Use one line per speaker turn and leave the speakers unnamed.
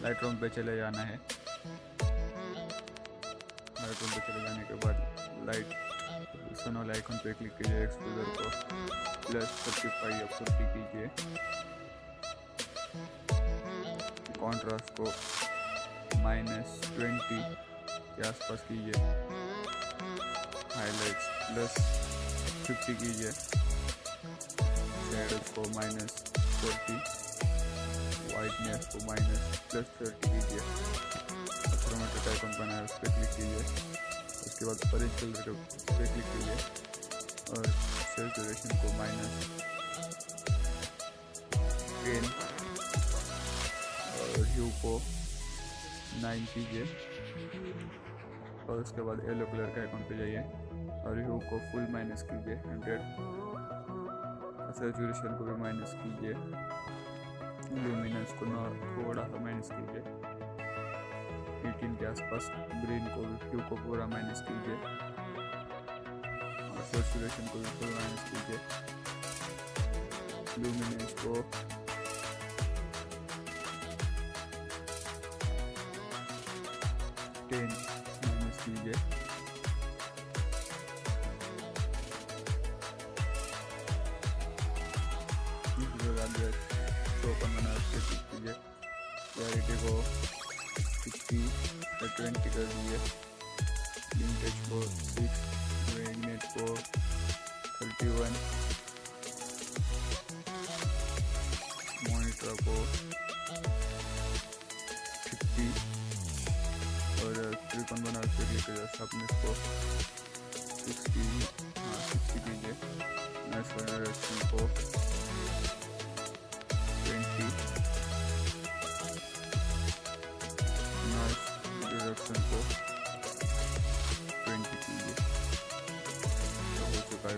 Lightroom पे चले जाना है। लाइटरूम पे चले जाने के बाद लाइट सोनल आइकन पे क्लिक कीजिए, एक्सपोजर को +35 या 40 कीजिए, कॉन्ट्रास्ट को -20 के आसपास कीजिए, हाईलाइट्स +50 कीजिए, शेडोज को -40, वाइटनेस को -30 कीजिए, अथर्व आइकन बनाए उस पर क्लिक कीजिए, उसके बाद ऑरेंज कलर के उस पर क्लिक कीजिए और सैचुरेशन को -10 और ह्यू को 9 कीजिए और उसके बाद येलो कलर के आइकन पे जाइए और ह्यू को फुल माइनस कीजिए 100, सैचुरेशन को भी माइनस कीजिए, ल्यूमिनेंस को थोड़ा सा माइनस कीजिए, 18 के आसपास, ग्रीन को भी ह्यू को पूरा माइनस कीजिए और सैचुरेशन को भी फुल माइनस कीजिए, ल्यूमिनेंस को 10 माइनस कीजिए, क्लैरिटी को 60 या 20 कर दीजिए, लिंकेज को 6, ग्रेडियंट को 31, मॉनिटर को 50 और त्रिकोण बना के लिए शार्पनेस को 60 कीजिए, नॉइस रिडक्शन को 20, नॉइस रिडक्शन को 20 कीजिए। हो चुका है।